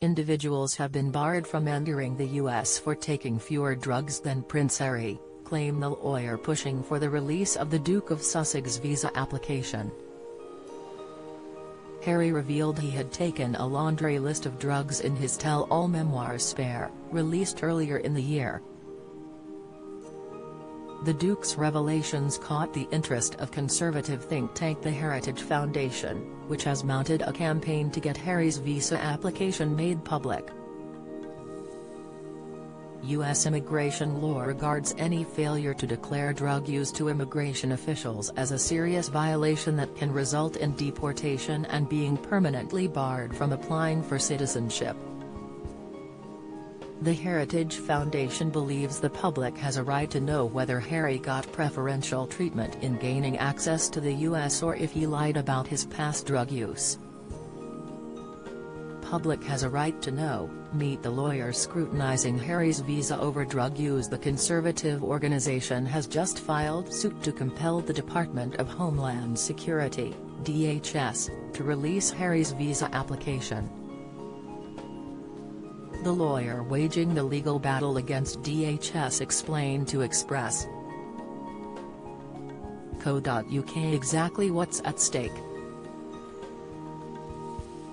Individuals have been barred from entering the U.S. for taking fewer drugs than Prince Harry, claimed the lawyer pushing for the release of the Duke of Sussex visa application. Harry revealed he had taken a laundry list of drugs in his tell-all memoir Spare, released earlier in the year. The Duke's revelations caught the interest of conservative think tank the Heritage Foundation, which has mounted a campaign to get Harry's visa application made public. U.S. immigration law regards any failure to declare drug use to immigration officials as a serious violation that can result in deportation and being permanently barred from applying for citizenship. The Heritage Foundation believes the public has a right to know whether Harry got preferential treatment in gaining access to the U.S. or if he lied about his past drug use. Public has a right to know, meet the lawyers scrutinizing Harry's visa over drug use. The conservative organization has just filed suit to compel the Department of Homeland Security, DHS, to release Harry's visa application. The lawyer waging the legal battle against DHS explained to Express.co.uk exactly what's at stake.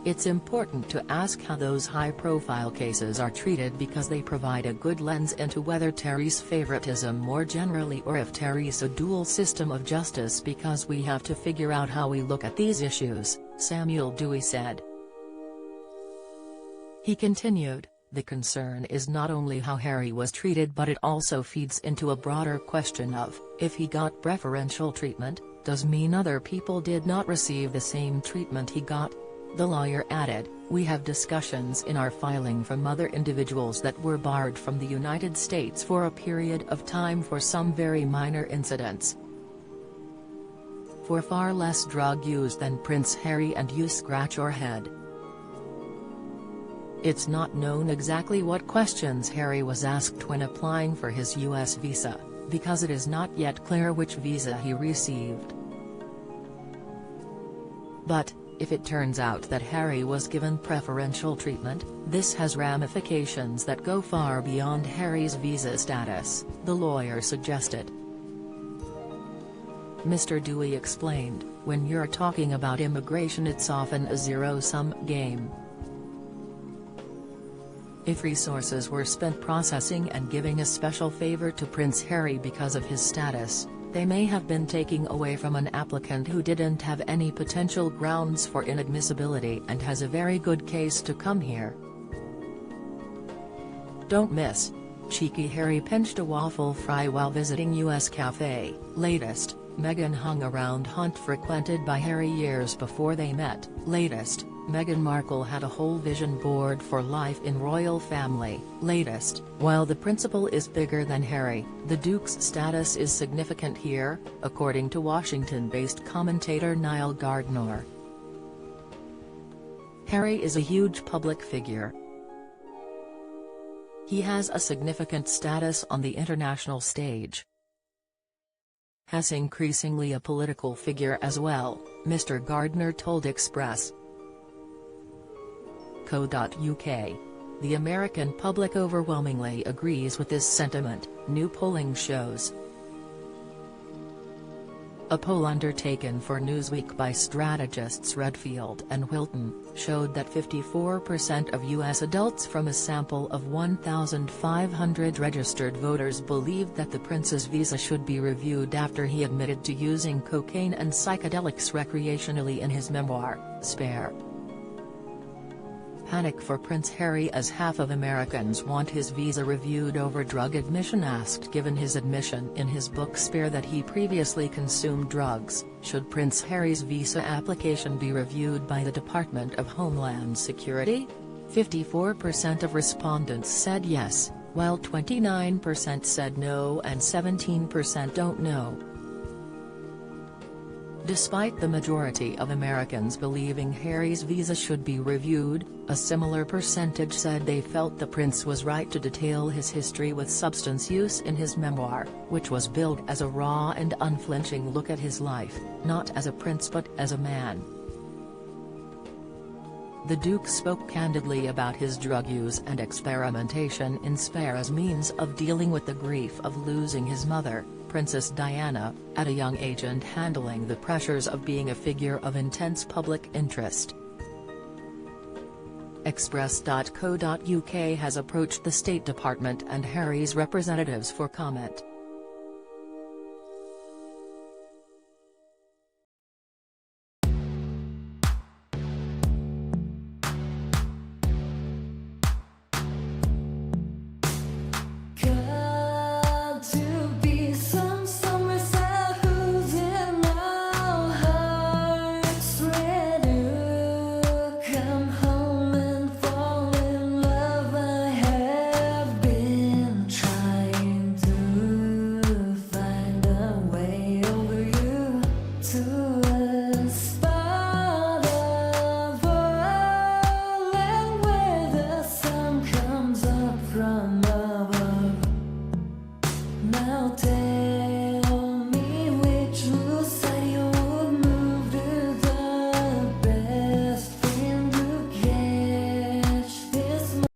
It's important to ask how those high-profile cases are treated because they provide a good lens into whether Terry's favoritism more generally or if Terry's a dual system of justice, because we have to figure out how we look at these issues, Samuel Dewey said. He continued, the concern is not only how Harry was treated, but it also feeds into a broader question of, if he got preferential treatment, does mean other people did not receive the same treatment he got? The lawyer added, we have discussions in our filing from other individuals that were barred from the United States for a period of time for some very minor incidents. For far less drug use than Prince Harry, and you scratch your head. It's not known exactly what questions Harry was asked when applying for his U.S. visa, because it is not yet clear which visa he received. But, if it turns out that Harry was given preferential treatment, this has ramifications that go far beyond Harry's visa status, the lawyer suggested. Mr. Dewey explained, when you're talking about immigration, it's often a zero-sum game. If resources were spent processing and giving a special favor to Prince Harry because of his status, they may have been taking away from an applicant who didn't have any potential grounds for inadmissibility and has a very good case to come here. Don't miss. Cheeky Harry pinched a waffle fry while visiting U.S. cafe. Latest, Meghan hung around Hunt frequented by Harry years before they met. Latest, Meghan Markle had a whole vision board for life in royal family. Latest, while the principal is bigger than Harry, the Duke's status is significant here, according to Washington-based commentator Niall Gardner. Harry is a huge public figure. He has a significant status on the international stage. Has increasingly a political figure as well, Mr. Gardner told Express.co.uk. The American public overwhelmingly agrees with this sentiment, new polling shows. A poll undertaken for Newsweek by strategists Redfield and Wilton, showed that 54% of U.S. adults from a sample of 1,500 registered voters believed that the prince's visa should be reviewed after he admitted to using cocaine and psychedelics recreationally in his memoir, Spare. Panic for Prince Harry as half of Americans want his visa reviewed over drug admission. Asked given his admission in his book Spare that he previously consumed drugs, should Prince Harry's visa application be reviewed by the Department of Homeland Security? 54% of respondents said yes, while 29% said no and 17% don't know. Despite the majority of Americans believing Harry's visa should be reviewed, a similar percentage said they felt the prince was right to detail his history with substance use in his memoir, which was billed as a raw and unflinching look at his life, not as a prince but as a man. The Duke spoke candidly about his drug use and experimentation in Spare as means of dealing with the grief of losing his mother, Princess Diana, at a young age and handling the pressures of being a figure of intense public interest. Express.co.uk has approached the State Department and Harry's representatives for comment.